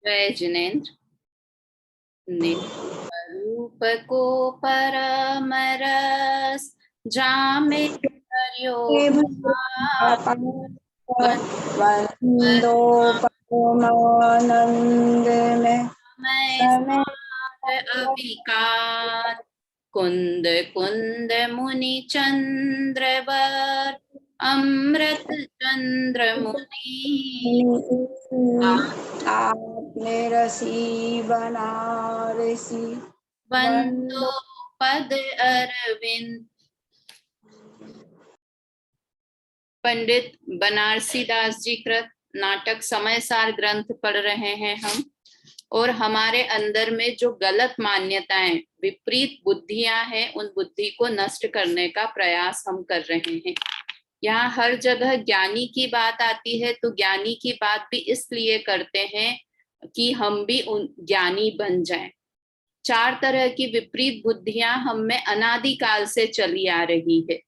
जय जिनेन्द्र। रूप को परम रस जामे हरियो वंदो परमानंद में समय अविकार कुंद कुंद मुनि चंद्रवर अमृत चंद्र मुनि आपने रसी बनारसी बंदो पद अरविंद। पंडित बनारसी दास जी कृत नाटक समय सार ग्रंथ पढ़ रहे हैं हम, और हमारे अंदर में जो गलत मान्यताएं, विपरीत बुद्धियां हैं, उन बुद्धि को नष्ट करने का प्रयास हम कर रहे हैं। यहाँ हर जगह ज्ञानी की बात आती है तो ज्ञानी की बात भी इसलिए करते हैं कि हम भी उन ज्ञानी बन जाएं। 4 तरह की विपरीत बुद्धियां हम में अनादिकाल से चली आ रही है।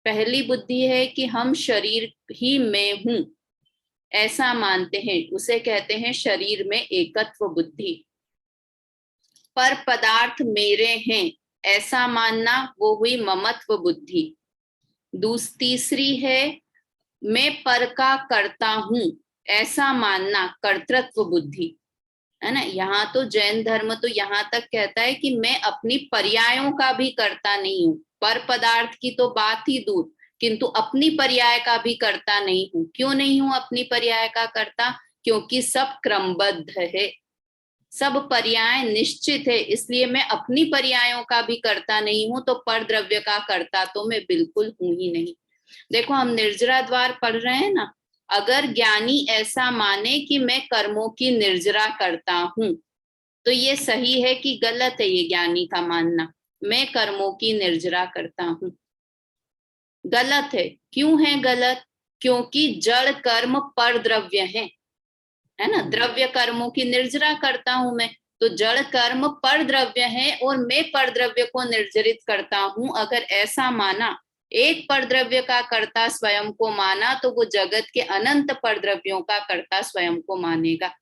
पहली बुद्धि है कि हम शरीर ही में हूं, ऐसा मानते हैं, उसे कहते हैं शरीर में एकत्व बुद्धि। पर पदार्थ मेरे हैं ऐसा मानना, वो हुई ममत्व बुद्धि। तीसरी है मैं पर का करता हूं ऐसा मानना, कर्तृत्व बुद्धि, है ना। यहाँ तो जैन धर्म तो यहाँ तक कहता है कि मैं अपनी पर्यायों का भी करता नहीं हूं। पर पदार्थ की तो बात ही दूर, किंतु अपनी पर्याय का भी करता नहीं हूं। क्यों नहीं हूं अपनी पर्याय का करता? क्योंकि सब क्रमबद्ध है, सब पर्याय निश्चित है, इसलिए मैं अपनी पर्यायों का भी करता नहीं हूं। तो पर द्रव्य का करता तो मैं बिल्कुल हूं ही नहीं। देखो हम निर्जरा द्वार पढ़ रहे हैं ना, अगर ज्ञानी ऐसा माने कि मैं कर्मों की निर्जरा करता हूं, तो ये सही है कि गलत है ये ज्ञानी का मानना, मैं कर्मों की निर्जरा करता हूं? गलत है। क्यों है गलत? क्योंकि जड़ कर्म पर द्रव्य है ना। द्रव्य कर्मों की निर्जरा करता हूं मैं, तो जड़ कर्म पर द्रव्य है और मैं पर द्रव्य को निर्जरित करता हूं। अगर ऐसा माना, एक पर द्रव्य का कर्ता स्वयं को माना, तो वो जगत के अनंत पर द्रव्यों का कर्ता स्वयं को मानेगा,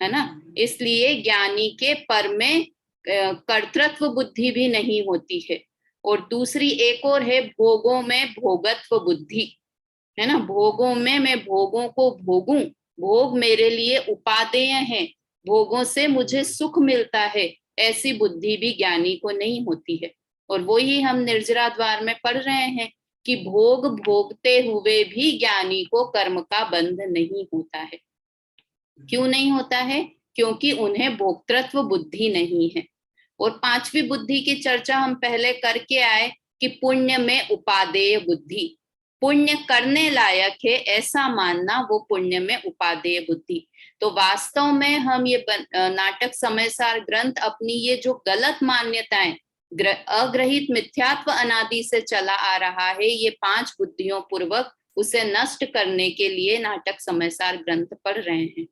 है ना। इसलिए ज्ञानी के पर में कर्तृत्व बुद्धि भी नहीं होती है। और दूसरी एक और है भोगों में भोगत्व बुद्धि, है ना। भोगों में मैं भोगों को भोगूं, भोग मेरे लिए उपादेय है, भोगों से मुझे सुख मिलता है, ऐसी बुद्धि भी ज्ञानी को नहीं होती है। और वो ही हम निर्जरा द्वार में पढ़ रहे हैं कि भोग भोगते हुए भी ज्ञानी को कर्म का बंध नहीं होता है। क्यों नहीं होता है? क्योंकि उन्हें भोक्तृत्व बुद्धि नहीं है। और 5वीं बुद्धि की चर्चा हम पहले करके आए कि पुण्य में उपादेय बुद्धि, पुण्य करने लायक है ऐसा मानना, वो पुण्य में उपादेय बुद्धि। तो वास्तव में हम ये नाटक समय सार ग्रंथ अपनी ये जो गलत मान्यताएं, अग्रहित मिथ्यात्व अनादि से चला आ रहा है, ये 5 बुद्धियों पूर्वक उसे नष्ट करने के लिए नाटक समय सार ग्रंथ पढ़ रहे हैं,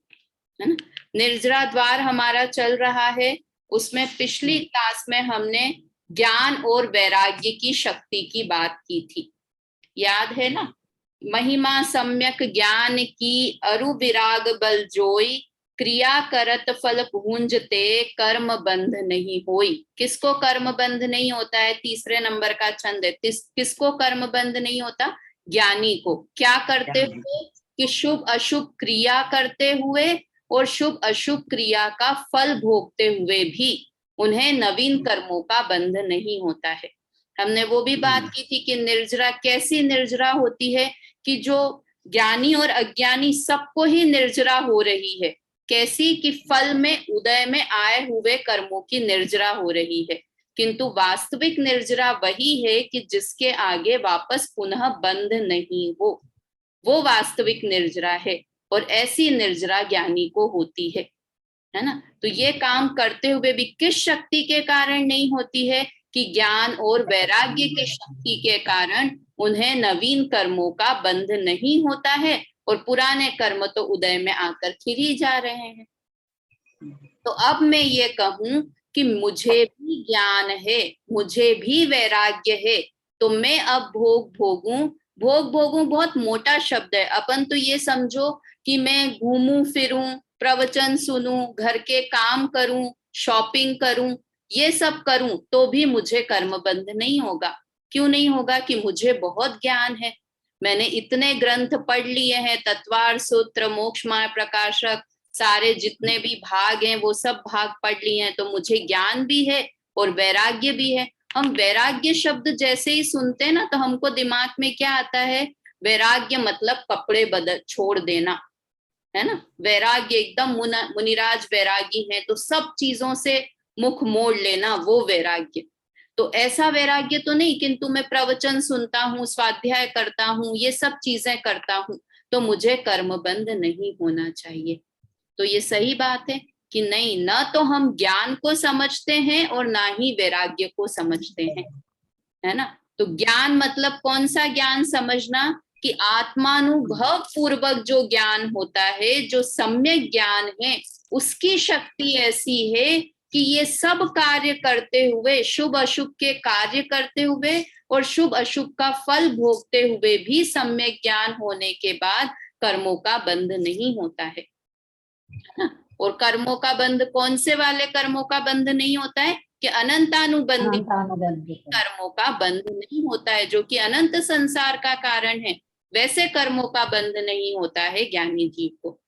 है ना। निर्जरा द्वार हमारा चल रहा है, उसमें पिछली क्लास में हमने ज्ञान और वैराग्य की शक्ति की बात की थी, याद है ना। महिमा सम्यक ज्ञान की अरु विराग बल जोई, क्रिया करत फल भूंजते कर्म बंध नहीं होई। किसको कर्म बंध नहीं होता है? तीसरे नंबर का छंद है। किसको कर्म बंध नहीं होता? ज्ञानी को। क्या करते हुए? कि शुभ अशुभ क्रिया करते हुए और शुभ अशुभ क्रिया का फल भोगते हुए भी उन्हें नवीन कर्मों का बंध नहीं होता है। हमने वो भी बात की थी कि निर्जरा कैसी निर्जरा होती है, कि जो ज्ञानी और अज्ञानी सबको ही निर्जरा हो रही है। कैसी? कि फल में उदय में आए हुए कर्मों की निर्जरा हो रही है, किंतु वास्तविक निर्जरा वही है कि जिसके आगे वापस पुनः बंध नहीं हो, वो वास्तविक निर्जरा है। और ऐसी निर्जरा ज्ञानी को होती है ना। तो ये काम करते हुए भी किस शक्ति के कारण नहीं होती है? कि ज्ञान और वैराग्य की शक्ति के कारण उन्हें नवीन कर्मों का बंध नहीं होता है, और पुराने कर्म तो उदय में आकर खिर ही जा रहे हैं। तो अब मैं ये कहूं कि मुझे भी ज्ञान है, मुझे भी वैराग्य है, तो मैं अब भोग भोगूं। भोग भोगूं बहुत मोटा शब्द है। अपन तो ये समझो कि मैं घूमूं फिरूं, प्रवचन सुनूं, घर के काम करूं, शॉपिंग करूं, ये सब करूं, तो भी मुझे कर्म बंध नहीं होगा। क्यों नहीं होगा? कि मुझे बहुत ज्ञान है, मैंने इतने ग्रंथ पढ़ लिए हैं, तत्वार सूत्र, मोक्ष मार्ग प्रकाशक, सारे जितने भी भाग हैं वो सब भाग पढ़ लिए हैं, तो मुझे ज्ञान भी है और वैराग्य भी है। हम वैराग्य शब्द जैसे ही सुनते हैं ना, तो हमको दिमाग में क्या आता है? वैराग्य मतलब कपड़े बदल छोड़ देना, है ना। वैराग्य एकदम मुनिराज वैरागी है, तो सब चीजों से मुख मोड़ लेना, वो वैराग्य। तो ऐसा वैराग्य तो नहीं, किंतु मैं प्रवचन सुनता हूँ, स्वाध्याय करता हूँ, ये सब चीजें करता हूँ, तो मुझे कर्मबंध नहीं होना चाहिए। तो ये सही बात है कि नहीं, न तो हम ज्ञान को समझते हैं और ना ही वैराग्य को समझते हैं, है ना। तो ज्ञान मतलब कौन सा ज्ञान समझना? कि आत्मानुभव पूर्वक जो ज्ञान होता है, जो सम्यक ज्ञान है, उसकी शक्ति ऐसी है कि ये सब कार्य करते हुए, शुभ अशुभ के कार्य करते हुए और शुभ अशुभ का फल भोगते हुए भी सम्यक ज्ञान होने के बाद कर्मों का बंध नहीं होता है। और कर्मों का बंध, कौन से वाले कर्मों का बंध नहीं होता है? कि अनंतानुबंधी कर्मों का बंध नहीं होता है, जो कि अनंत संसार का कारण है, वैसे कर्मों का बंध नहीं होता है ज्ञानी जीव को।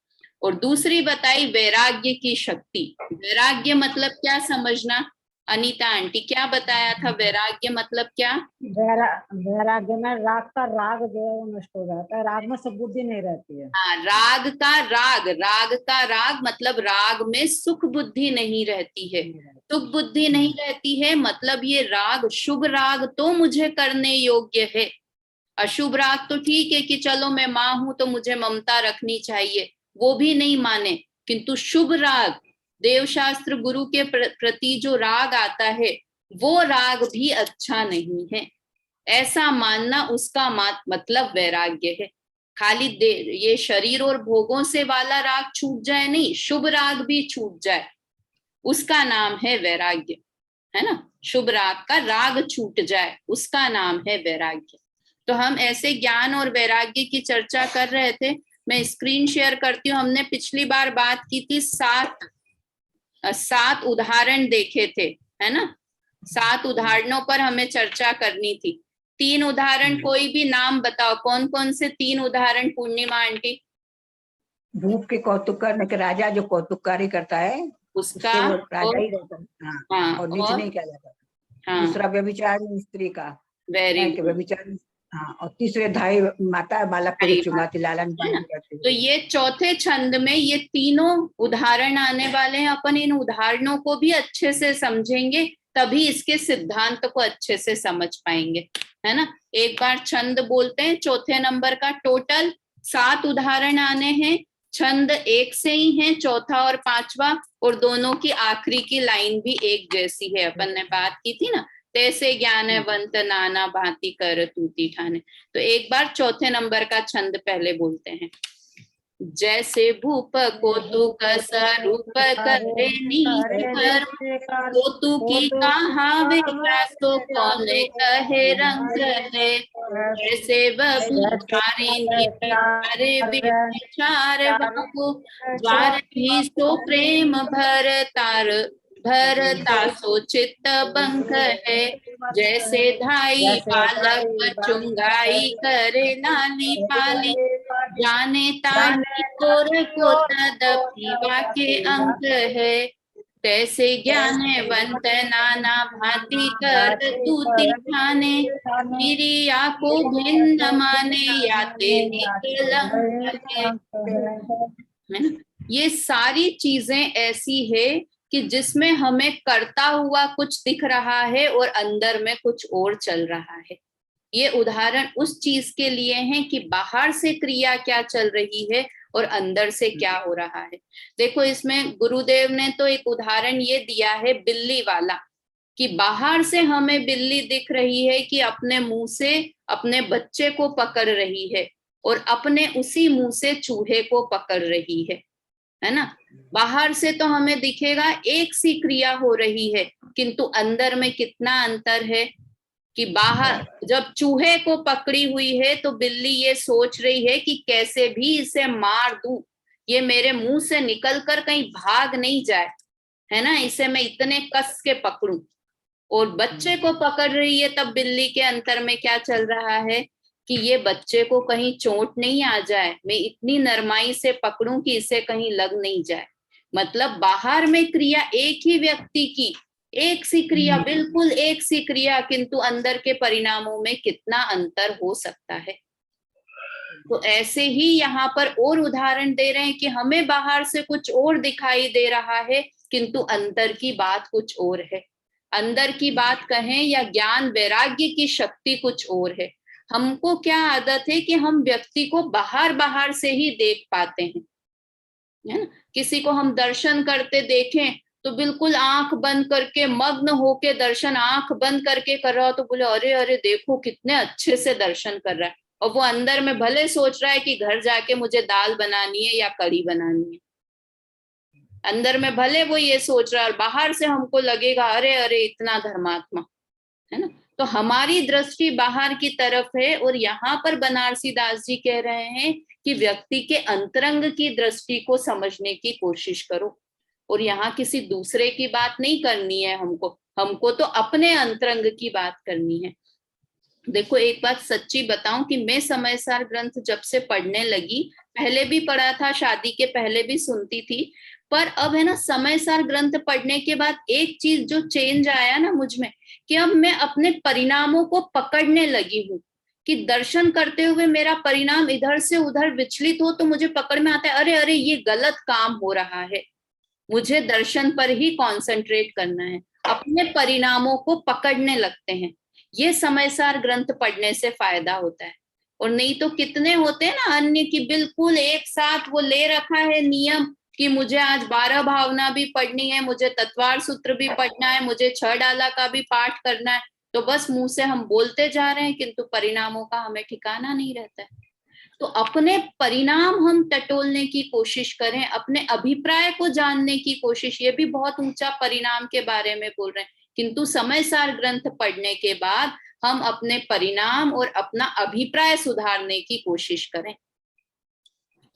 और दूसरी बताई वैराग्य की शक्ति। वैराग्य मतलब क्या समझना? अनीता आंटी क्या बताया था? वैराग्य मतलब क्या? वैराग्य में राग का राग जो है वो नष्ट हो जाता है, राग में सुबुद्धि नहीं रहती है। हाँ, राग का राग, राग का राग मतलब राग में सुख बुद्धि नहीं रहती है, सुख बुद्धि नहीं रहती है, मतलब ये राग, शुभ राग तो मुझे करने योग्य है, अशुभ राग तो ठीक है कि चलो मैं माँ हूं तो मुझे ममता रखनी चाहिए, वो भी नहीं माने, किंतु शुभ राग, देवशास्त्र गुरु के प्रति जो राग आता है, वो राग भी अच्छा नहीं है, ऐसा मानना उसका मतलब वैराग्य है। खाली ये शरीर और भोगों से वाला राग छूट जाए नहीं, शुभ राग भी छूट जाए, उसका नाम है वैराग्य, है ना। शुभ राग का राग छूट जाए, उसका नाम है वैराग्य। तो हम ऐसे ज्ञान और वैराग्य की चर्चा कर रहे थे। मैं स्क्रीन शेयर करती हूँ। हमने पिछली बार बात की थी, 7 उदाहरण देखे थे, है ना। 7 उदाहरणों पर हमें चर्चा करनी थी। 3 उदाहरण, कोई भी नाम बताओ, कौन कौन से 3 उदाहरण? पूर्णिमा आंटी। धूप के कौतुक करने के राजा जो कौतुककारी करता है उसका वो राजा ही रहता है। हाँ, और नीच नहीं किया जाता। हाँ, दूसरा व्यभिचारी स्त्री का वेरी कि व्यभिचारी। हाँ, और तीसरे धाई माता बालक को चुंगाती, लालन पालन करती। तो ये चौथे छंद में ये तीनों उदाहरण आने वाले हैं। अपन इन उदाहरणों को भी अच्छे से समझेंगे, तभी इसके सिद्धांत को अच्छे से समझ पाएंगे, है ना। एक बार छंद बोलते हैं, चौथे नंबर का। टोटल 7 उदाहरण आने हैं, छंद एक से ही है, चौथा और पांचवा, और दोनों की आखिरी की लाइन भी एक जैसी है, अपन ने बात की थी ना, तैसे ज्ञानवंत नाना भांति कर तूती ठाने। तो एक बार चौथे नंबर का छंद पहले बोलते हैं। जैसे भूप कौतुक स्वरूप करे नीच, कौतुक की कहावे सो कौन कहे रंग है। जैसे व्यभिचारी विचारे विचार बाबू, द्वार भी सो प्रेम भरता सो चित्त बंक है। जैसे धाई बालक चुंगाई करे लाली पाली, जाने ताही कोर को तदपि वाके अंक है। तैसे ज्ञानवंत नाना भांति कर तूती ठाने, क्रिया को भिन्न माने याते निकलंक है। ये सारी चीजें ऐसी है कि जिसमें हमें करता हुआ कुछ दिख रहा है और अंदर में कुछ और चल रहा है। ये उदाहरण उस चीज के लिए हैं कि बाहर से क्रिया क्या चल रही है और अंदर से क्या हो रहा है। देखो, इसमें गुरुदेव ने तो एक उदाहरण ये दिया है बिल्ली वाला, कि बाहर से हमें बिल्ली दिख रही है कि अपने मुंह से अपने बच्चे को पकड़ रही है और अपने उसी मुंह से चूहे को पकड़ रही है ना। बाहर से तो हमें दिखेगा एक सी क्रिया हो रही है, किंतु अंदर में कितना अंतर है। कि बाहर जब चूहे को पकड़ी हुई है तो बिल्ली ये सोच रही है कि कैसे भी इसे मार दूं, ये मेरे मुंह से निकल कर कहीं भाग नहीं जाए, है ना, इसे मैं इतने कस के पकड़ूं। और बच्चे को पकड़ रही है तब बिल्ली के अंतर में क्या चल रहा है कि ये बच्चे को कहीं चोट नहीं आ जाए, मैं इतनी नरमाई से पकड़ूं कि इसे कहीं लग नहीं जाए। मतलब बाहर में क्रिया एक ही व्यक्ति की, एक सी क्रिया, बिल्कुल एक सी क्रिया, किंतु अंदर के परिणामों में कितना अंतर हो सकता है। तो ऐसे ही यहाँ पर और उदाहरण दे रहे हैं कि हमें बाहर से कुछ और दिखाई दे रहा है, किंतु अंदर की बात कुछ और है। अंदर की बात कहें या ज्ञान वैराग्य की शक्ति कुछ और है। हमको क्या आदत है कि हम व्यक्ति को बाहर बाहर से ही देख पाते हैं, है ना। किसी को हम दर्शन करते देखें तो बिल्कुल आंख बंद करके, मग्न होके दर्शन आंख बंद करके कर रहा हो तो बोले अरे अरे देखो कितने अच्छे से दर्शन कर रहा है, और वो अंदर में भले सोच रहा है कि घर जाके मुझे दाल बनानी है या कढ़ी बनानी है, अंदर में भले वो ये सोच रहा है, और बाहर से हमको लगेगा अरे अरे इतना धर्मात्मा, है ना। तो हमारी दृष्टि बाहर की तरफ है, और यहाँ पर बनारसी दास जी कह रहे हैं कि व्यक्ति के अंतरंग की दृष्टि को समझने की कोशिश करो। और यहाँ किसी दूसरे की बात नहीं करनी है हमको तो अपने अंतरंग की बात करनी है। देखो एक बात सच्ची बताऊं कि मैं समयसार ग्रंथ जब से पढ़ने लगी, पहले भी पढ़ा था, शादी के पहले भी सुनती थी, पर अब है ना समयसार ग्रंथ पढ़ने के बाद एक चीज जो चेंज आया ना मुझ में, कि अब मैं अपने परिणामों को पकड़ने लगी हूँ। कि दर्शन करते हुए मेरा परिणाम इधर से उधर विचलित हो तो मुझे पकड़ में आता है, अरे अरे ये गलत काम हो रहा है, मुझे दर्शन पर ही कंसंट्रेट करना है। अपने परिणामों को पकड़ने लगते हैं। ये समयसार ग्रंथ पढ़ने से फायदा होता है। और नहीं तो कितने होते हैं ना अन्य की बिल्कुल एक साथ वो ले रखा है नियम कि मुझे आज 12 भावना भी पढ़नी है, मुझे तत्वार सूत्र भी पढ़ना है, मुझे 6 डाला का भी पाठ करना है, तो बस मुंह से हम बोलते जा रहे हैं किंतु परिणामों का हमें ठिकाना नहीं रहता है। तो अपने परिणाम हम टटोलने की कोशिश करें, अपने अभिप्राय को जानने की कोशिश, ये भी बहुत ऊंचा परिणाम के बारे में बोल रहे हैं, किंतु समयसार ग्रंथ पढ़ने के बाद हम अपने परिणाम और अपना अभिप्राय सुधारने की कोशिश करें,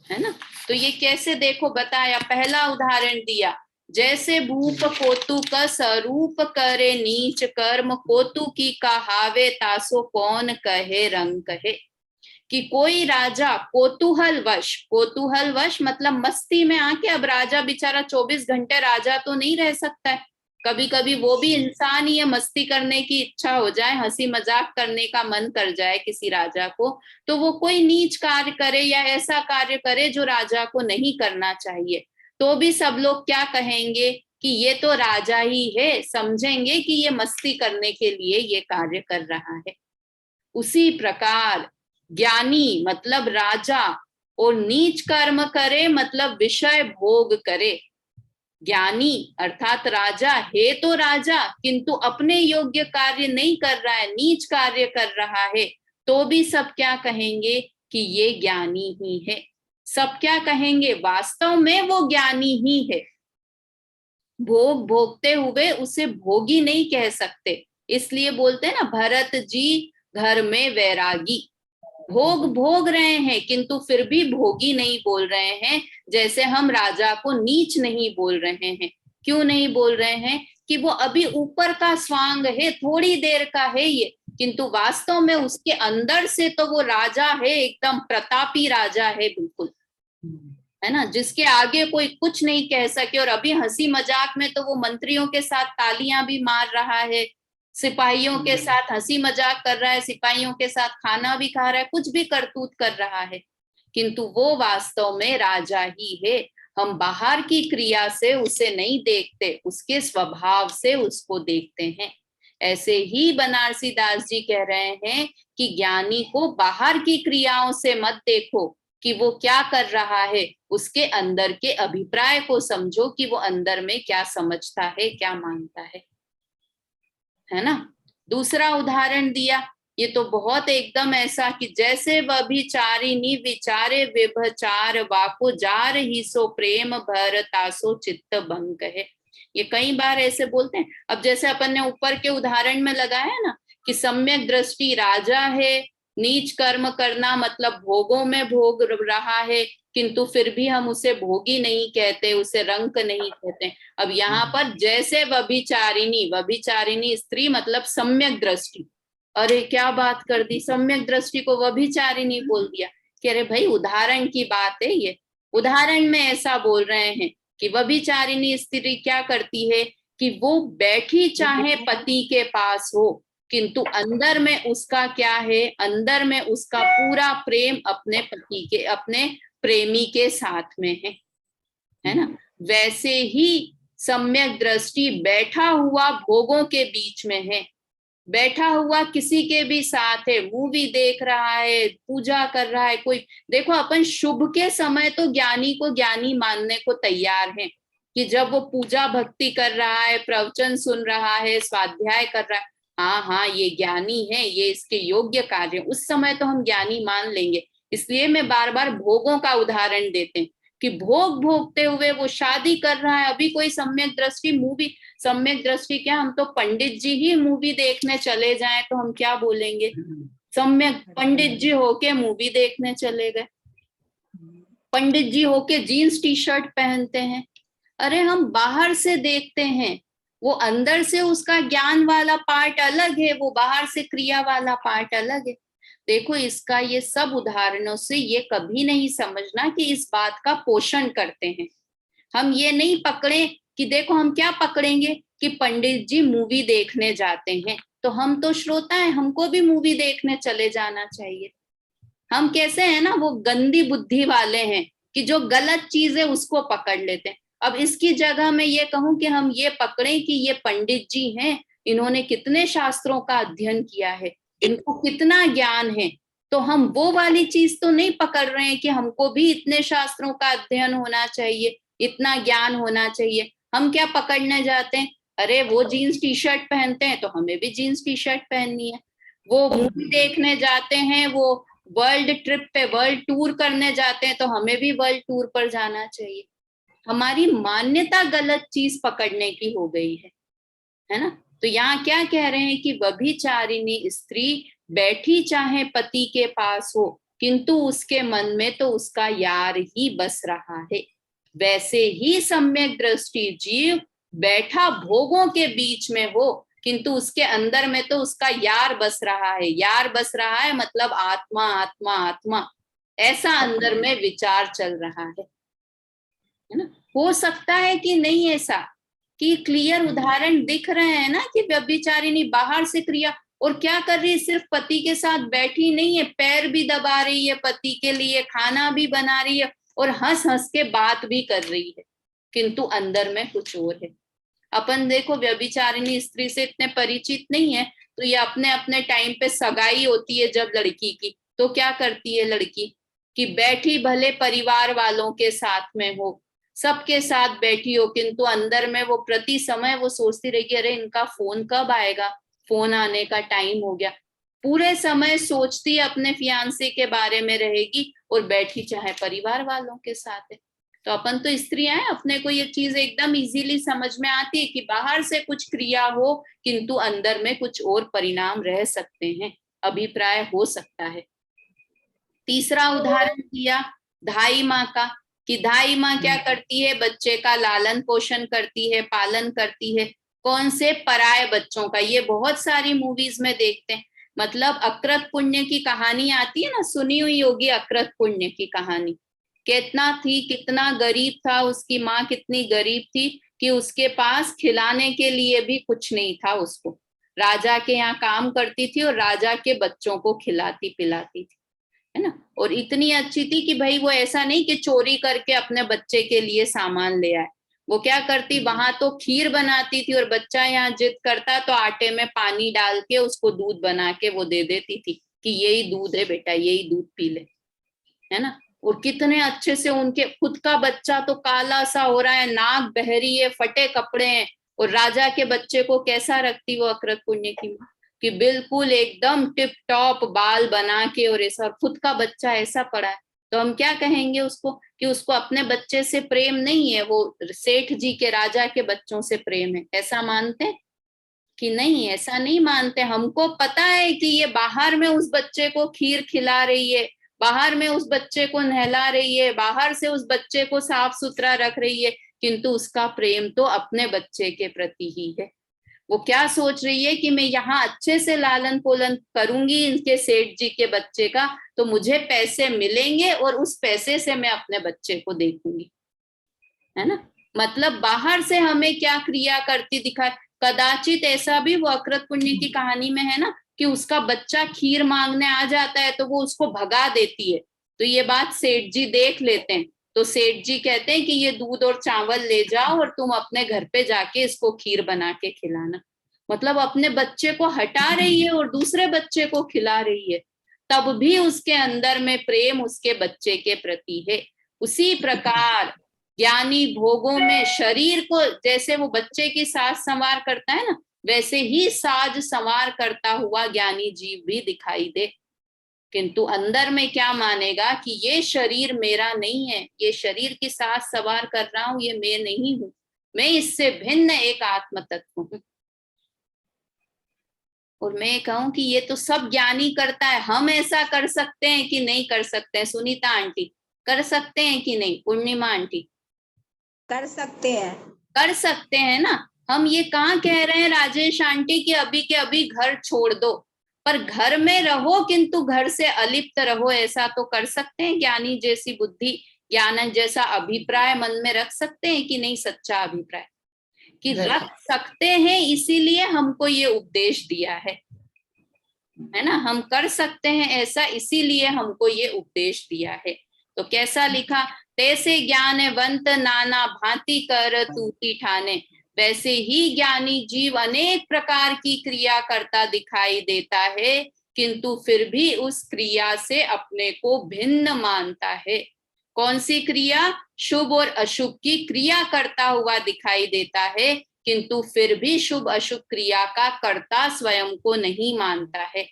है ना। तो ये कैसे देखो बताया, पहला उदाहरण दिया, जैसे भूप कोतु का स्वरूप करे नीच कर्म, कोतु की कहावे तासो कौन कहे रंग कहे। कि कोई राजा कोतूहल वश मतलब मस्ती में आके, अब राजा बेचारा 24 घंटे राजा तो नहीं रह सकता है, कभी कभी वो भी इंसान ही है, मस्ती करने की इच्छा हो जाए, हंसी मजाक करने का मन कर जाए किसी राजा को, तो वो कोई नीच कार्य करे या ऐसा कार्य करे जो राजा को नहीं करना चाहिए, तो भी सब लोग क्या कहेंगे कि ये तो राजा ही है, समझेंगे कि ये मस्ती करने के लिए ये कार्य कर रहा है। उसी प्रकार ज्ञानी मतलब राजा, और नीच कर्म करे मतलब विषय भोग करे। ज्ञानी अर्थात राजा है तो राजा, किंतु अपने योग्य कार्य नहीं कर रहा है, नीच कार्य कर रहा है, तो भी सब क्या कहेंगे कि ये ज्ञानी ही है। सब क्या कहेंगे, वास्तव में वो ज्ञानी ही है, भोग भोगते हुए उसे भोगी नहीं कह सकते। इसलिए बोलते हैं ना भरत जी घर में वैरागी, भोग भोग रहे हैं किंतु फिर भी भोगी नहीं बोल रहे हैं। जैसे हम राजा को नीच नहीं बोल रहे हैं, क्यों नहीं बोल रहे हैं कि वो अभी ऊपर का स्वांग है, थोड़ी देर का है ये, किंतु वास्तव में उसके अंदर से तो वो राजा है, एकदम प्रतापी राजा है बिल्कुल, है ना, जिसके आगे कोई कुछ नहीं कह सके। और अभी हंसी मजाक में तो वो मंत्रियों के साथ तालियां भी मार रहा है, सिपाहियों के साथ हंसी मजाक कर रहा है, सिपाहियों के साथ खाना भी खा रहा है, कुछ भी करतूत कर रहा है, किंतु वो वास्तव में राजा ही है। हम बाहर की क्रिया से उसे नहीं देखते, उसके स्वभाव से उसको देखते हैं। ऐसे ही बनारसी दास जी कह रहे हैं कि ज्ञानी को बाहर की क्रियाओं से मत देखो कि वो क्या कर रहा है, उसके अंदर के अभिप्राय को समझो कि वो अंदर में क्या समझता है, क्या मानता है ना। दूसरा उदाहरण दिया, ये तो बहुत एकदम ऐसा कि जैसे व्यभिचारिणी विचारे व्यभिचार, वाको जार ही सो प्रेम भर तासो चित्त भंग है। ये कई बार ऐसे बोलते हैं। अब जैसे अपन ने ऊपर के उदाहरण में लगाया है ना कि सम्यक दृष्टि राजा है नीच कर्म करना मतलब भोगों में भोग रहा है, किंतु फिर भी हम उसे भोगी नहीं कहते, उसे रंक नहीं कहते। अब यहाँ पर जैसे व्यभिचारिणी, व्यभिचारिणी स्त्री मतलब सम्यक दृष्टि, अरे क्या बात कर दी, सम्यक दृष्टि को व्यभिचारिणी बोल दिया। कह रहे भाई उदाहरण की बात है, ये उदाहरण में ऐसा बोल रहे हैं कि व्यभिचारिणी स्त्री क्या करती है कि वो बैठी चाहे पति के पास हो, किंतु अंदर में उसका क्या है, अंदर में उसका पूरा प्रेम अपने पति के, अपने प्रेमी के साथ में है ना। वैसे ही सम्यक दृष्टि बैठा हुआ भोगों के बीच में है, बैठा हुआ किसी के भी साथ है, मूवी देख रहा है, पूजा कर रहा है कोई। देखो अपन शुभ के समय तो ज्ञानी को ज्ञानी मानने को तैयार हैं कि जब वो पूजा भक्ति कर रहा है, प्रवचन सुन रहा है, स्वाध्याय कर रहा है, हाँ हाँ ये ज्ञानी है, ये इसके योग्य कार्य, उस समय तो हम ज्ञानी मान लेंगे। इसलिए मैं बार बार भोगों का उदाहरण देते हैं कि भोग भोगते हुए वो शादी कर रहा है, अभी कोई सम्यक दृष्टि मूवी, सम्यक दृष्टि क्या, हम तो पंडित जी ही मूवी देखने चले जाएं तो हम क्या बोलेंगे, सम्यक पंडित जी होके मूवी देखने चले गए, पंडित जी होके जीन्स टी शर्ट पहनते हैं। अरे हम बाहर से देखते हैं, वो अंदर से उसका ज्ञान वाला पार्ट अलग है, वो बाहर से क्रिया वाला पार्ट अलग है। देखो इसका ये सब उदाहरणों से ये कभी नहीं समझना कि इस बात का पोषण करते हैं। हम ये नहीं पकड़े कि देखो, हम क्या पकड़ेंगे कि पंडित जी मूवी देखने जाते हैं तो हम तो श्रोता हैं, हमको भी मूवी देखने चले जाना चाहिए। हम कैसे हैं ना, वो गंदी बुद्धि वाले हैं कि जो गलत चीज है उसको पकड़ लेते हैं। अब इसकी जगह मैं ये कहूं कि हम ये पकड़े कि ये पंडित जी हैं, इन्होंने कितने शास्त्रों का अध्ययन किया है, इनको कितना ज्ञान है, तो हम वो वाली चीज तो नहीं पकड़ रहे हैं कि हमको भी इतने शास्त्रों का अध्ययन होना चाहिए, इतना ज्ञान होना चाहिए। हम क्या पकड़ने जाते हैं, अरे वो जीन्स टी शर्ट पहनते हैं तो हमें भी जीन्स टी शर्ट पहननी है, वो मूवी देखने जाते हैं, वो वर्ल्ड ट्रिप पे, वर्ल्ड टूर करने जाते हैं तो हमें भी वर्ल्ड टूर पर जाना चाहिए। हमारी मान्यता गलत चीज पकड़ने की हो गई है ना। तो यहाँ क्या कह रहे हैं कि व्यभिचारिणी स्त्री बैठी चाहे पति के पास हो, किंतु उसके मन में तो उसका यार ही बस रहा है। वैसे ही सम्यक दृष्टि जीव बैठा भोगों के बीच में हो, किंतु उसके अंदर में तो उसका यार बस रहा है। यार बस रहा है मतलब आत्मा आत्मा आत्मा, ऐसा अंदर में विचार चल रहा है ना। हो सकता है कि नहीं ऐसा, कि क्लियर उदाहरण दिख रहे हैं ना कि व्यभिचारिणी बाहर से क्रिया, और क्या कर रही है, सिर्फ पति के साथ बैठी नहीं है, पैर भी दबा रही है पति के लिए, खाना भी बना रही है और हंस हंस के बात भी कर रही है, किंतु अंदर में कुछ और है। अपन देखो व्यभिचारिणी स्त्री से इतने परिचित नहीं है, तो ये अपने अपने टाइम पे सगाई होती है जब लड़की की, तो क्या करती है लड़की कि बैठी भले परिवार वालों के साथ में हो, सबके साथ बैठी हो, किंतु अंदर में वो प्रति समय वो सोचती रहेगी, अरे इनका फोन कब आएगा, फोन आने का टाइम हो गया। पूरे समय सोचती अपने फियांसे के बारे में रहेगी और बैठी चाहे परिवार वालों के साथ है। तो अपन तो स्त्रियां हैं, अपने को ये चीज एकदम इजीली समझ में आती है कि बाहर से कुछ क्रिया हो किंतु अंदर में कुछ और परिणाम रह सकते हैं, अभिप्राय हो सकता है। तीसरा उदाहरण दिया धाई माँ का, कि धाई माँ क्या करती है, बच्चे का लालन पोषण करती है, पालन करती है। कौन से, पराये बच्चों का। ये बहुत सारी मूवीज में देखते हैं, मतलब अकृत पुण्य की कहानी आती है ना, सुनी हुई होगी अकृत पुण्य की कहानी। कितना थी, कितना गरीब था, उसकी माँ कितनी गरीब थी कि उसके पास खिलाने के लिए भी कुछ नहीं था उसको। राजा के यहाँ काम करती थी और राजा के बच्चों को खिलाती पिलाती थी, है ना। और इतनी अच्छी थी कि भाई वो ऐसा नहीं कि चोरी करके अपने बच्चे के लिए सामान ले आए, वो क्या करती, वहां तो खीर बनाती थी और बच्चा यहाँ जिद करता तो आटे में पानी डाल के उसको दूध बना के वो दे देती थी कि यही दूध है बेटा, यही दूध पी ले, है ना। और कितने अच्छे से, उनके खुद का बच्चा तो काला सा हो रहा है, नाक बहरी है, फटे कपड़े हैं, और राजा के बच्चे को कैसा रखती वो अकृत पुण्य की माँ, कि बिल्कुल एकदम टिप टॉप बाल बना के और ऐसा, और खुद का बच्चा ऐसा पड़ा है। तो हम क्या कहेंगे उसको, कि उसको अपने बच्चे से प्रेम नहीं है, वो सेठ जी के, राजा के बच्चों से प्रेम है, ऐसा मानते हैं। कि नहीं, ऐसा नहीं मानते। हमको पता है कि ये बाहर में उस बच्चे को खीर खिला रही है, बाहर में उस बच्चे को नहला रही है, बाहर से उस बच्चे को साफ सुथरा रख रही है, किंतु उसका प्रेम तो अपने बच्चे के प्रति ही है। वो क्या सोच रही है कि मैं यहाँ अच्छे से लालन पालन करूंगी इनके सेठ जी के बच्चे का, तो मुझे पैसे मिलेंगे और उस पैसे से मैं अपने बच्चे को देखूंगी, है ना। मतलब बाहर से हमें क्या क्रिया करती दिखाए। कदाचित ऐसा भी वो अकृत पुण्य की कहानी में है ना, कि उसका बच्चा खीर मांगने आ जाता है तो वो उसको भगा देती है। तो ये बात सेठ जी देख लेते हैं, तो सेठ जी कहते हैं कि ये दूध और चावल ले जाओ और तुम अपने घर पे जाके इसको खीर बना के खिलाना। मतलब अपने बच्चे को हटा रही है और दूसरे बच्चे को खिला रही है, तब भी उसके अंदर में प्रेम उसके बच्चे के प्रति है। उसी प्रकार ज्ञानी भोगों में शरीर को जैसे वो बच्चे की साज संवार करता है ना, वैसे ही साज संवार करता हुआ ज्ञानी जीव भी दिखाई दे, किंतु अंदर में क्या मानेगा कि ये शरीर मेरा नहीं है, ये शरीर की साज संवार कर रहा हूं, ये मैं नहीं हूं, मैं इससे भिन्न एक आत्म तत्व हूं। और मैं कहूं कि ये तो सब ज्ञानी करता है, हम ऐसा कर सकते हैं कि नहीं कर सकते हैं? सुनीता आंटी, कर सकते हैं कि नहीं? पूर्णिमा आंटी, कर सकते हैं। कर सकते हैं ना। हम ये कहाँ कह रहे हैं राजेश आंटी कि अभी के अभी घर छोड़ दो, पर घर में रहो किंतु घर से अलिप्त रहो, ऐसा तो कर सकते हैं। ज्ञानी जैसी बुद्धि, ज्ञान जैसा अभिप्राय मन में रख सकते हैं कि नहीं? सच्चा अभिप्राय कि रख सकते हैं, इसीलिए हमको ये उपदेश दिया है ना। हम कर सकते हैं ऐसा, इसीलिए हमको ये उपदेश दिया है। तो कैसा लिखा? तैसे ज्ञानवंत नाना भांति कर तूती ठाने, वैसे ही ज्ञानी जीव अनेक प्रकार की क्रिया करता दिखाई देता है, किंतु फिर भी उस क्रिया से अपने को भिन्न मानता है। कौन सी क्रिया? शुभ और अशुभ की क्रिया करता हुआ दिखाई देता है, किंतु फिर भी शुभ अशुभ क्रिया का कर्ता स्वयं को नहीं मानता है।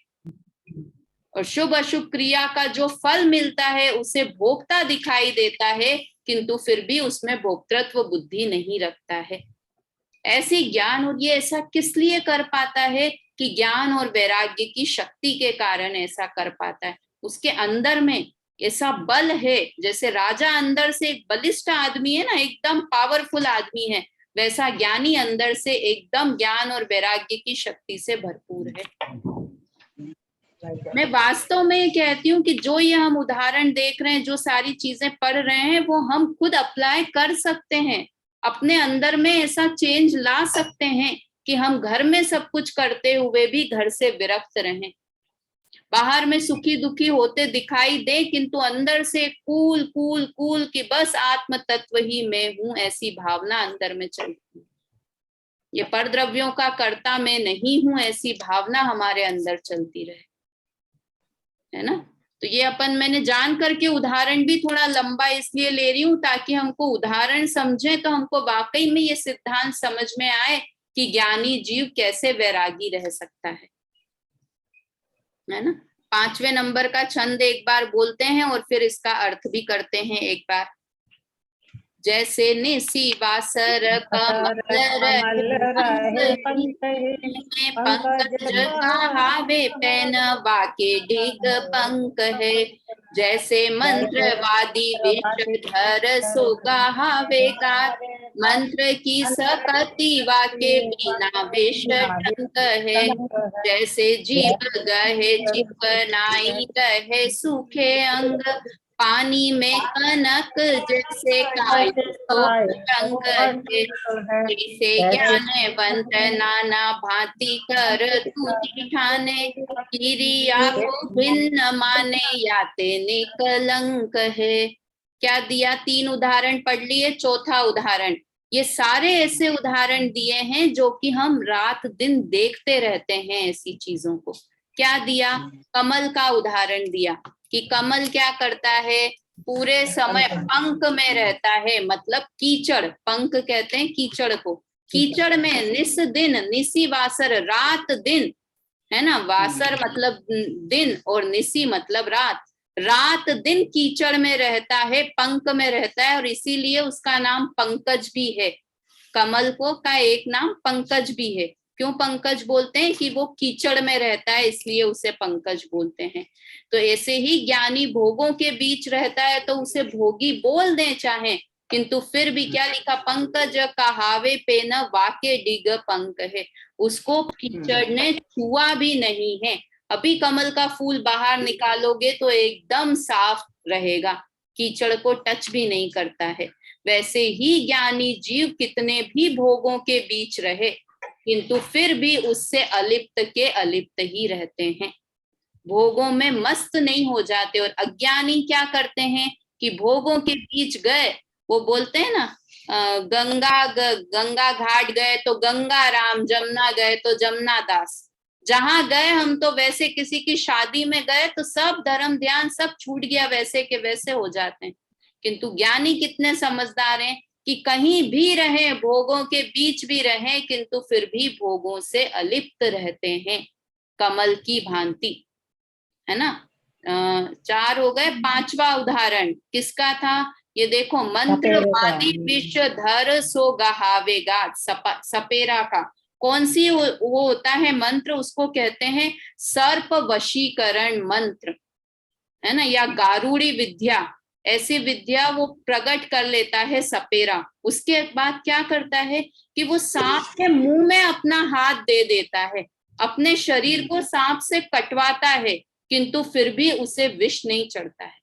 और शुभ अशुभ क्रिया का जो फल मिलता है उसे भोगता दिखाई देता है, किंतु फिर भी उसमें भोक्तृत्व बुद्धि नहीं रखता है। ऐसी ज्ञान, और ये ऐसा किस लिए कर पाता है? कि ज्ञान और वैराग्य की शक्ति के कारण ऐसा कर पाता है। उसके अंदर में ऐसा बल है, जैसे राजा अंदर से एक बलिष्ठ आदमी है ना, एकदम पावरफुल आदमी है, वैसा ज्ञानी अंदर से एकदम ज्ञान और वैराग्य की शक्ति से भरपूर है। मैं वास्तव में ये कहती हूँ कि जो ये हम उदाहरण देख रहे हैं, जो सारी चीजें पढ़ रहे हैं, वो हम खुद अप्लाई कर सकते हैं, अपने अंदर में ऐसा चेंज ला सकते हैं कि हम घर में सब कुछ करते हुए भी घर से विरक्त रहें, बाहर में सुखी दुखी होते दिखाई दे, किंतु अंदर से कूल कूल कूल कि बस आत्म तत्व ही मैं हूं, ऐसी भावना अंदर में चलती है। ये परद्रव्यों का कर्ता मैं नहीं हूं, ऐसी भावना हमारे अंदर चलती रहे, है ना। तो ये अपन, मैंने जान करके उदाहरण भी थोड़ा लंबा इसलिए ले रही हूँ ताकि हमको उदाहरण समझे, तो हमको वाकई में ये सिद्धांत समझ में आए कि ज्ञानी जीव कैसे वैरागी रह सकता है ना। 5वें नंबर का छंद एक बार बोलते हैं और फिर इसका अर्थ भी करते हैं एक बार। जैसे निसी वासर कमल रहे पंकज कहावे पैन वाके ढीक पंक है, जैसे मंत्रवादी विषधर सुगावे गात, मंत्र की सकति वाके बिना विष टंक है, जैसे जीव गहे चिकनाई गहे सूखे अंग, पानी में कनक जैसे काय रंग है, जैसे ज्ञानवंत नाना भांति कर तूती ठाने, क्रिया को भिन्न माने याते निकलंक है। क्या दिया? 3 उदाहरण पढ़ लिए। चौथा उदाहरण, ये सारे ऐसे उदाहरण दिए हैं जो कि हम रात दिन देखते रहते हैं ऐसी चीजों को। क्या दिया? कमल का उदाहरण दिया कि कमल क्या करता है? पूरे समय पंख में रहता है, मतलब कीचड़, पंख कहते हैं कीचड़ को, कीचड़ में निस दिन, निसी वासर रात दिन, है ना। वासर मतलब दिन और निसी मतलब रात, रात दिन कीचड़ में रहता है, पंख में रहता है, और इसीलिए उसका नाम पंकज भी है। कमल को का एक नाम पंकज भी है, क्यों पंकज बोलते हैं? कि वो कीचड़ में रहता है इसलिए उसे पंकज बोलते हैं। तो ऐसे ही ज्ञानी भोगों के बीच रहता है तो उसे भोगी बोल दें चाहे, किंतु फिर भी क्या लिखा? पंकज कहावे पे न वाके डिग पंक है, उसको कीचड़ ने छुआ भी नहीं है। अभी कमल का फूल बाहर निकालोगे तो एकदम साफ रहेगा, कीचड़ को टच भी नहीं करता है। वैसे ही ज्ञानी जीव कितने भी भोगों के बीच रहे किंतु फिर भी उससे अलिप्त के अलिप्त ही रहते हैं, भोगों में मस्त नहीं हो जाते। और अज्ञानी क्या करते हैं कि भोगों के बीच गए, वो बोलते हैं ना गंगा घाट गए तो गंगा राम, जमुना गए तो जमुना दास। जहां गए हम तो वैसे किसी की शादी में गए तो सब धर्म ध्यान सब छूट गया, वैसे के वैसे हो जाते हैं। किंतु ज्ञानी कितने समझदार हैं कि कहीं भी रहे, भोगों के बीच भी रहे, किंतु फिर भी भोगों से अलिप्त रहते हैं, कमल की भांति, है ना। 4 हो गए। 5वां उदाहरण किसका था? ये देखो, मंत्र वादी विष धर सो गहावेगा, सपेरा का। कौन सी वो होता है मंत्र? उसको कहते हैं सर्प वशीकरण मंत्र, है ना, या गारुड़ी विद्या। ऐसी विद्या वो प्रकट कर लेता है सपेरा। उसके बाद क्या करता है कि वो सांप के मुंह में अपना हाथ दे देता है, अपने शरीर को सांप से कटवाता है, किंतु फिर भी उसे विष नहीं चढ़ता है।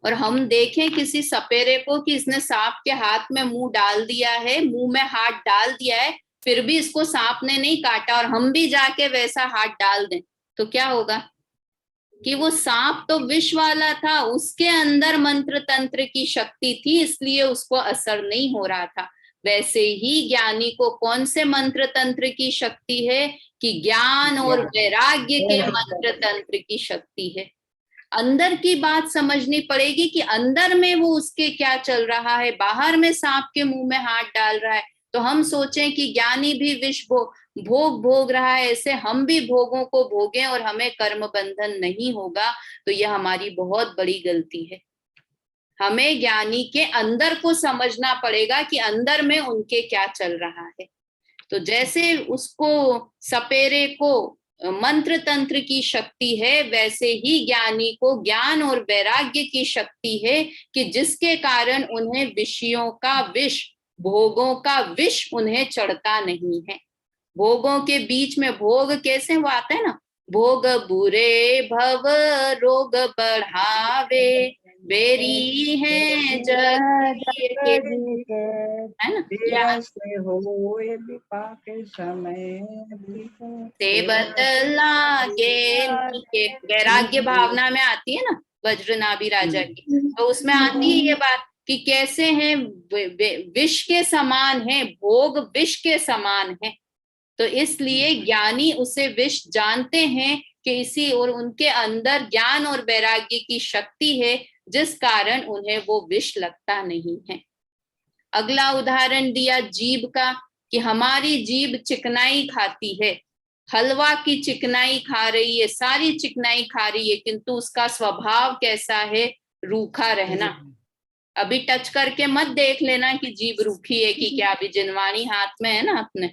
और हम देखें किसी सपेरे को कि इसने सांप के हाथ में मुंह डाल दिया है, मुंह में हाथ डाल दिया है, फिर भी इसको सांप ने नहीं काटा, और हम भी जाके वैसा हाथ डाल दें तो क्या होगा? कि वो सांप तो विष वाला था, उसके अंदर मंत्र तंत्र की शक्ति थी, इसलिए उसको असर नहीं हो रहा था। वैसे ही ज्ञानी को कौन से मंत्र तंत्र की शक्ति है? कि ज्ञान और वैराग्य के मंत्र तंत्र की शक्ति है। अंदर की बात समझनी पड़ेगी कि अंदर में वो उसके क्या चल रहा है। बाहर में सांप के मुंह में हाथ डाल रहा है तो हम सोचें कि ज्ञानी भी विष भोग रहा है, ऐसे हम भी भोगों को भोगें और हमें कर्म बंधन नहीं होगा, तो यह हमारी बहुत बड़ी गलती है। हमें ज्ञानी के अंदर को समझना पड़ेगा कि अंदर में उनके क्या चल रहा है। तो जैसे उसको सपेरे को मंत्र तंत्र की शक्ति है, वैसे ही ज्ञानी को ज्ञान और वैराग्य की शक्ति है कि जिसके कारण उन्हें विषयों का विष, भोगों का विष उन्हें चढ़ता नहीं है। भोगों के बीच में भोग कैसे वो आता है ना, भोग बुरे भव रोग बढ़ावे, बेरी है जग के, है ना, सेवत लागे नीके। वैराग्य भावना में आती है ना वज्रनाभि राजा की, तो उसमें आती है ये बात कि कैसे हैं विष के समान है, भोग विष के समान है। तो इसलिए ज्ञानी उसे विष जानते हैं कि इसी और उनके अंदर ज्ञान और वैराग्य की शक्ति है, जिस कारण उन्हें वो विष लगता नहीं है। अगला उदाहरण दिया जीभ का, कि हमारी जीभ चिकनाई खाती है, हलवा की चिकनाई खा रही है, सारी चिकनाई खा रही है, किंतु उसका स्वभाव कैसा है? रूखा रहना। अभी टच करके मत देख लेना कि जीभ रूखी है कि क्या, अभी जिनवाणी हाथ में है ना अपने।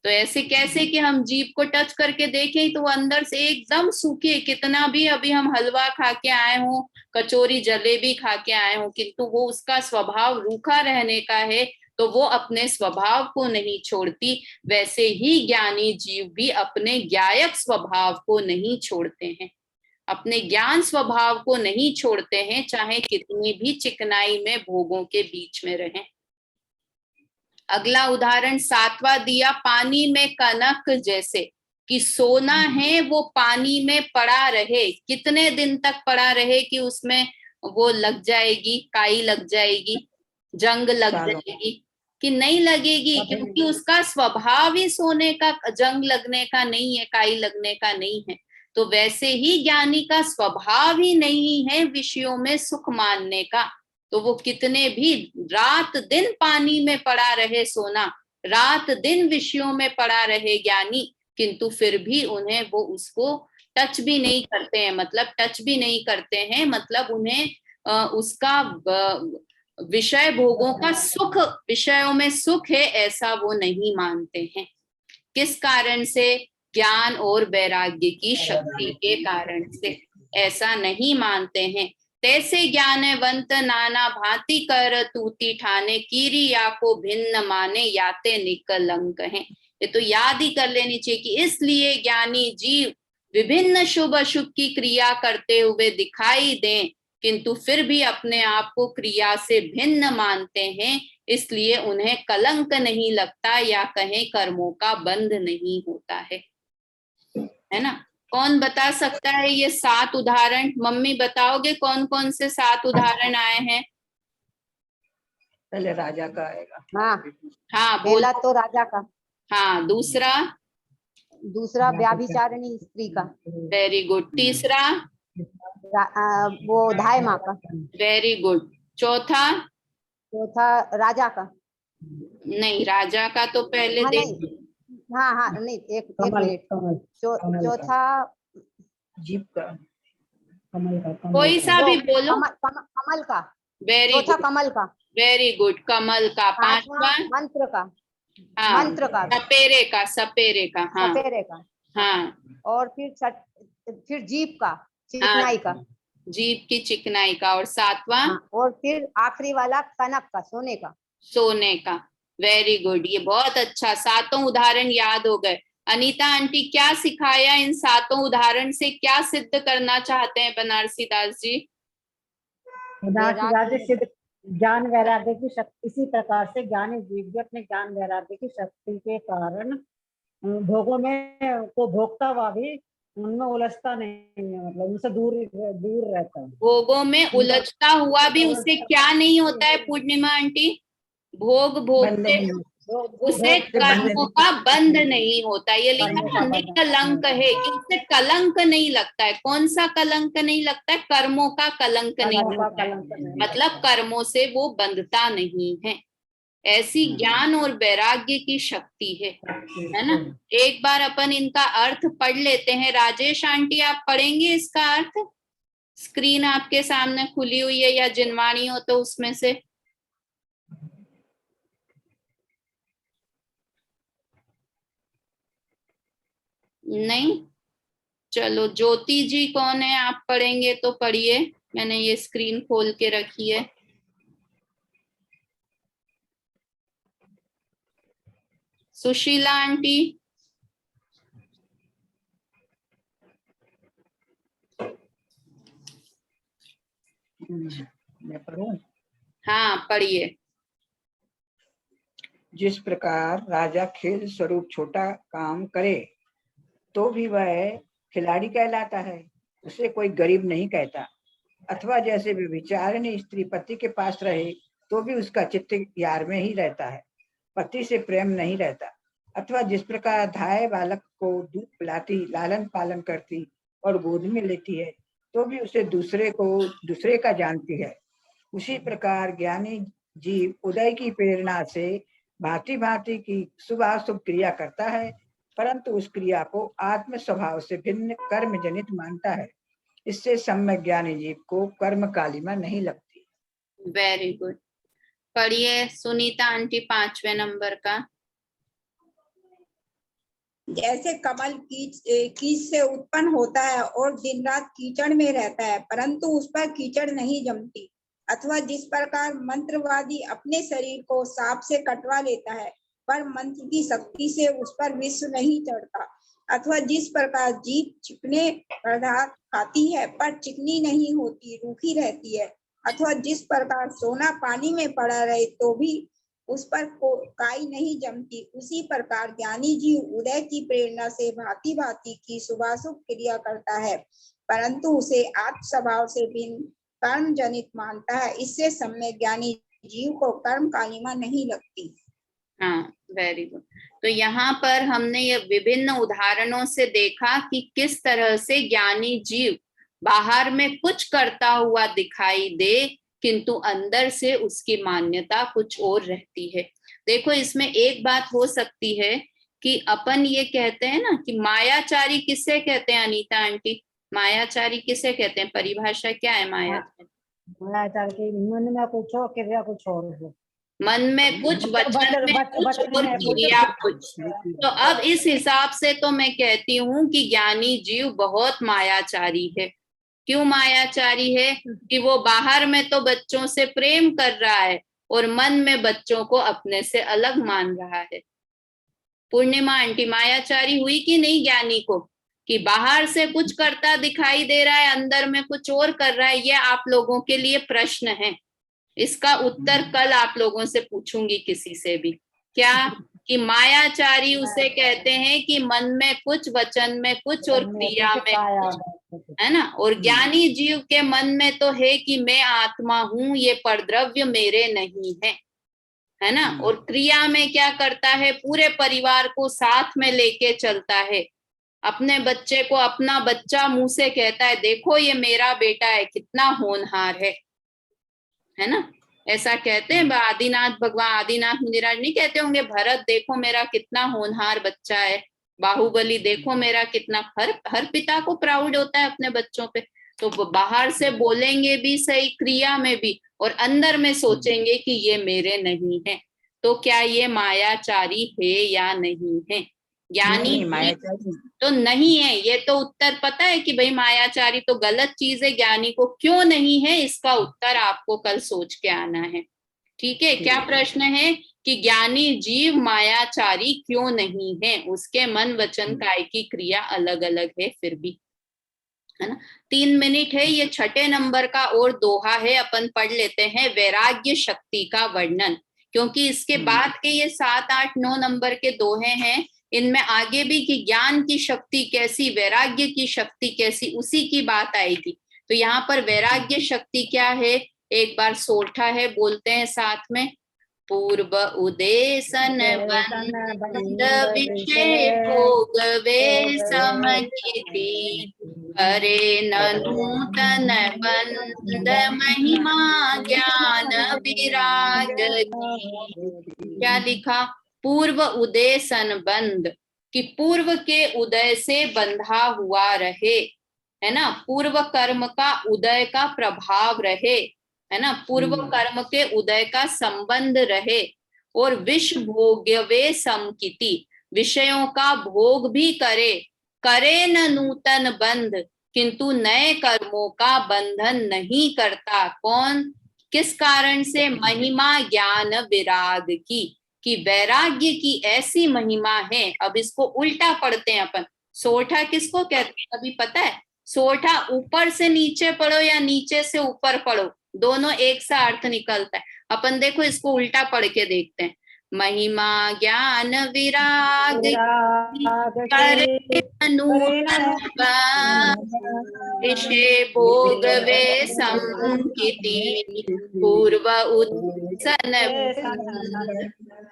तो ऐसे कैसे कि हम जीभ को टच करके देखें तो वो अंदर से एकदम सूखी है, कितना भी अभी हम हलवा खा के आए हों, कचौरी जलेबी खा के आए हों, किंतु वो उसका स्वभाव रूखा रहने का है, तो वो अपने स्वभाव को नहीं छोड़ती। वैसे ही ज्ञानी जीव भी अपने ज्ञायक स्वभाव को नहीं छोड़ते हैं, अपने ज्ञान स्वभाव को नहीं छोड़ते हैं, चाहे कितनी भी चिकनाई में भोगों के बीच में रहें। अगला उदाहरण 7वां दिया, पानी में कनक जैसे, कि सोना है वो पानी में पड़ा रहे, कितने दिन तक पड़ा रहे कि उसमें वो लग जाएगी, काई लग जाएगी, जंग लग जाएगी, कि नहीं लगेगी, क्योंकि उसका स्वभाव ही सोने का जंग लगने का नहीं है, काई लगने का नहीं है। तो वैसे ही ज्ञानी का स्वभाव ही नहीं है विषयों में सुख मानने का, तो वो कितने भी रात दिन पानी में पड़ा रहे सोना, रात दिन विषयों में पड़ा रहे ज्ञानी, किंतु फिर भी उन्हें वो उसको टच भी नहीं करते हैं, मतलब टच भी नहीं करते हैं, मतलब उन्हें उसका विषय भोगों का सुख, विषयों में सुख है ऐसा वो नहीं मानते हैं। किस कारण से? ज्ञान और वैराग्य की शक्ति के कारण से ऐसा नहीं मानते हैं। तैसे ज्ञानवंत नाना भांति कर तूती ठाने, किरिया को भिन्न माने याते निकलंक हैं। ये तो याद ही कर लेनी चाहिए कि इसलिए ज्ञानी जीव विभिन्न शुभ अशुभ की क्रिया करते हुए दिखाई दें, किंतु फिर भी अपने आप को क्रिया से भिन्न मानते हैं, इसलिए उन्हें कलंक नहीं लगता या कहें कर्मों का बंध नहीं होता है ना। कौन बता सकता है ये 7 उदाहरण? मम्मी बताओगे कौन कौन से 7 उदाहरण आए हैं? पहले राजा का आएगा। हाँ, हाँ पहला बोलो। तो राजा का, हाँ, दूसरा? दूसरा व्याभिचारिणी स्त्री का, वेरी गुड। तीसरा? वो धाय माँ का, वेरी गुड। चौथा? चौथा राजा का। नहीं, राजा का तो पहले हाँ देख। नहीं, हाँ नहीं, एक मिनट। चौथा जीव का, कमल का, कोई सा भी बोलो। कमल का। वेरी चौथा गुड, कमल का। वेरी गुड, कमल का। पांचवा? मंत्र का। हाँ, मंत्र का, सपेरे का, सपेरे का। हाँ सपेरे का। हाँ और फिर जीप का, हाँ, चिकनाई का। जीभ की चिकनाई का। और 7वां? हाँ, और फिर आखिरी वाला कनक का, सोने का। सोने का। वेरी गुड, ये बहुत अच्छा, 7 उदाहरण याद हो गए। अनीता आंटी, क्या सिखाया इन 7 उदाहरण से? क्या सिद्ध करना चाहते हैं बनारसी दास जी? सिद्ध ज्ञान वैराग्य की शक्ति। इसी प्रकार से ज्ञानी जीव भी अपने ज्ञान वैराग्य की शक्ति के कारण भोगों में को भोगता हुआ भी उनमें उलझता नहीं है, मतलब उनसे दूर दूर रहता है। भोगों में उलझता हुआ भी उसे क्या नहीं होता है पूर्णिमा आंटी? भोग भोगते उसे कर्मों का बंध नहीं होता। ये लिखा ना, निकलंक है कि उसे कलंक नहीं लगता है। कौन सा कलंक नहीं लगता है? कर्मों का कलंक नहीं लगता है, मतलब कर्मों से वो बंधता नहीं है। ऐसी ज्ञान और वैराग्य की शक्ति है ना। एक बार अपन इनका अर्थ पढ़ लेते हैं। राजेश आंटी, आप पढ़ेंगे इसका अर्थ? स्क्रीन आपके सामने खुली हुई है या जिनवाणी हो तो उसमें से। नहीं, चलो ज्योति जी कौन है, आप पढ़ेंगे तो पढ़िए। मैंने ये स्क्रीन खोल के रखी है। सुशीला आंटी? मैं पढ़ूं? हाँ, पढ़िए। जिस प्रकार राजा खेल स्वरूप छोटा काम करे तो भी वह खिलाड़ी कहलाता है, उसे कोई गरीब नहीं कहता। अथवा जैसे व्यभिचारिणी स्त्री पति के पास रहे तो भी उसका चित्त यार में ही रहता है, पति से प्रेम नहीं रहता। अथवा जिस प्रकार धाय बालक को दूध पिलाती, लालन पालन करती और गोद में लेती है तो भी उसे दूसरे का जानती है, उसी प्रकार ज्ञानी जीव उदय की प्रेरणा से भांति भांति की शुभाशुभ क्रिया करता है, परंतु उस क्रिया को आत्म स्वभाव से भिन्न कर्म जनित मानता है। इससे सम्यक ज्ञानी जीव को कर्म कालिमा नहीं लगती। Very good. पढ़िए सुनीता आंटी 5वें नंबर का। जैसे कमल कीच से उत्पन्न होता है और दिन रात कीचड़ में रहता है, परंतु उस पर कीचड़ नहीं जमती। अथवा जिस प्रकार मंत्रवादी अपने शरीर को सांप से कटवा लेता है, पर मंत्र की शक्ति से उस पर विष नहीं चढ़ता। अथवा जिस प्रकार जीभ चिकने पदार्थ खाती है पर चिकनी नहीं होती, रूखी रहती है। अथवा जिस प्रकार सोना पानी में पड़ा रहे तो भी उस पर काई नहीं जमती, उसी प्रकार ज्ञानी जीव उदय की प्रेरणा से भांति भांति की शुभाशुभ क्रिया करता है, परंतु उसे आत्म स्वभाव से भिन्न कर्म जनित मानता है। इससे सम्यक ज्ञानी जीव को कर्म कालिमा नहीं लगती। हाँ, वेरी गुड। तो यहाँ पर हमने ये विभिन्न उदाहरणों से देखा कि किस तरह से ज्ञानी जीव बाहर में कुछ करता हुआ दिखाई दे, किंतु अंदर से उसकी मान्यता कुछ और रहती है। देखो, इसमें एक बात हो सकती है कि अपन ये कहते हैं ना कि मायाचारी किसे कहते हैं? अनीता आंटी, मायाचारी किसे कहते हैं? परिभाषा क्या है मायाचारी? मायाचार की मन में कुछ हो, क्रिया कुछ और हो। मन में कुछ, वचन में कुछ वचन और में कुछ, क्रिया कुछ। तो अब इस हिसाब से तो मैं कहती हूँ कि ज्ञानी जीव बहुत मायाचारी है। क्यों मायाचारी है? कि वो बाहर में तो बच्चों से प्रेम कर रहा है और मन में बच्चों को अपने से अलग मान रहा है। पूर्णिमा आंटी, मायाचारी हुई कि नहीं ज्ञानी को? कि बाहर से कुछ करता दिखाई दे रहा है, अंदर में कुछ और कर रहा है। ये आप लोगों के लिए प्रश्न है, इसका उत्तर कल आप लोगों से पूछूंगी किसी से भी। क्या? कि मायाचारी उसे कहते हैं कि मन में कुछ, वचन में कुछ और क्रिया में कुछ, है ना। और ज्ञानी जीव के मन में तो है कि मैं आत्मा हूं, ये परद्रव्य मेरे नहीं है ना। और क्रिया में क्या करता है? पूरे परिवार को साथ में लेके चलता है। अपने बच्चे को अपना बच्चा मुंह से कहता है, देखो ये मेरा बेटा है, कितना होनहार है ना। ऐसा कहते हैं आदिनाथ भगवान, आदिनाथ मुनिराज नहीं कहते होंगे, भरत देखो मेरा कितना होनहार बच्चा है, बाहुबली देखो मेरा कितना। हर पिता को प्राउड होता है अपने बच्चों पे। तो बाहर से बोलेंगे भी सही, क्रिया में भी, और अंदर में सोचेंगे कि ये मेरे नहीं है। तो क्या ये मायाचारी है या नहीं है? ज्ञानी तो नहीं है। ये तो उत्तर पता है कि भाई मायाचारी तो गलत चीज है, ज्ञानी को क्यों नहीं है, इसका उत्तर आपको कल सोच के आना है। ठीक है? क्या प्रश्न है? कि ज्ञानी जीव मायाचारी क्यों नहीं है? उसके मन, वचन, काय की क्रिया अलग अलग है फिर भी, है ना। 3 मिनट है। ये 6 नंबर का और दोहा है, अपन पढ़ लेते हैं, वैराग्य शक्ति का वर्णन। क्योंकि इसके बाद के ये 7, 8, 9 नंबर के दोहे हैं, इनमें आगे भी कि ज्ञान की शक्ति कैसी, वैराग्य की शक्ति कैसी, उसी की बात आएगी। तो यहाँ पर वैराग्य शक्ति क्या है, एक बार सोठा है, बोलते हैं साथ में। पूर्व उदेशन बंद विषय भोग वे समकिति, करे न नूतन बंद महिमा ज्ञान विराग की। क्या लिखा? पूर्व उदय सन बंद, कि पूर्व के उदय से बंधा हुआ रहे, है ना। पूर्व कर्म का उदय का प्रभाव रहे, है ना। पूर्व कर्म के उदय का संबंध रहे। और विष भोग्यवे समकिति, विषयों का भोग भी करे, करे न नूतन बंध, किंतु नए कर्मों का बंधन नहीं करता। कौन? किस कारण से? महिमा ज्ञान विराग की, कि वैराग्य की ऐसी महिमा है। अब इसको उल्टा पढ़ते हैं अपन। सोठा किसको कहते हैं अभी पता है? सोठा ऊपर से नीचे पढ़ो या नीचे से ऊपर पढ़ो, दोनों एक सा अर्थ निकलता है। अपन देखो इसको उल्टा पढ़ के देखते हैं। महिमा ज्ञान विराग करे विषय भोग वे समकिति, पूर्व उत्सन।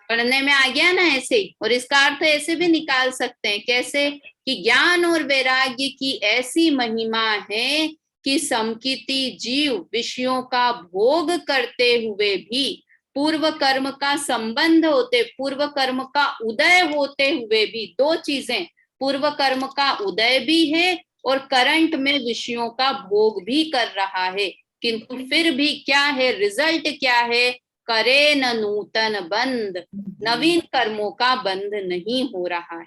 पढ़ने में आ गया ना ऐसे ही। और इसका अर्थ ऐसे भी निकाल सकते हैं, कैसे? कि ज्ञान और वैराग्य की ऐसी महिमा है कि समकिति जीव विषयों का भोग करते हुए भी, पूर्व कर्म का संबंध होते, पूर्व कर्म का उदय होते हुए भी, दो चीजें, पूर्व कर्म का उदय भी है और करंट में विषयों का भोग भी कर रहा है, किंतु फिर भी क्या है, रिजल्ट क्या है? करे न नूतन बंध, नवीन कर्मों का बंध नहीं हो रहा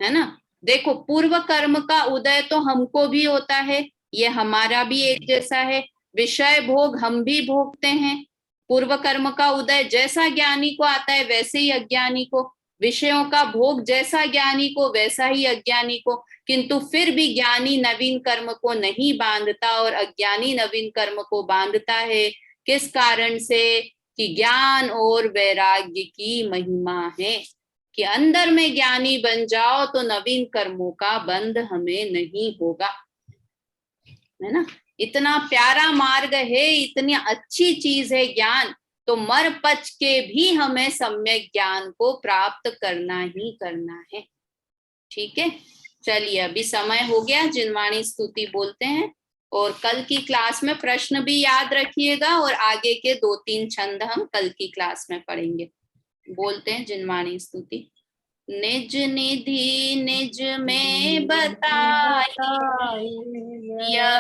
है ना। देखो पूर्व कर्म का उदय तो हमको भी होता है, ये हमारा भी एक जैसा है। विषय भोग हम भी भोगते हैं। पूर्व कर्म का उदय जैसा ज्ञानी को आता है वैसे ही अज्ञानी को, विषयों का भोग जैसा ज्ञानी को वैसा ही अज्ञानी को, किंतु फिर भी ज्ञानी नवीन कर्म को नहीं बांधता और अज्ञानी नवीन कर्म को बांधता है। किस कारण से? कि ज्ञान और वैराग्य की महिमा है, कि अंदर में ज्ञानी बन जाओ तो नवीन कर्मों का बंध हमें नहीं होगा, है ना। इतना प्यारा मार्ग है, इतनी अच्छी चीज है ज्ञान, तो मर पच के भी हमें सम्यक ज्ञान को प्राप्त करना ही करना है। ठीक है, चलिए अभी समय हो गया, जिनवाणी स्तुति बोलते हैं। और कल की क्लास में प्रश्न भी याद रखिएगा और आगे के 2-3 छंद हम कल की क्लास में पढ़ेंगे। बोलते हैं जिनवाणी स्तुति। निज निधि निज में बताई, यह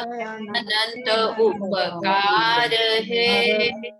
अनंत उपकार है।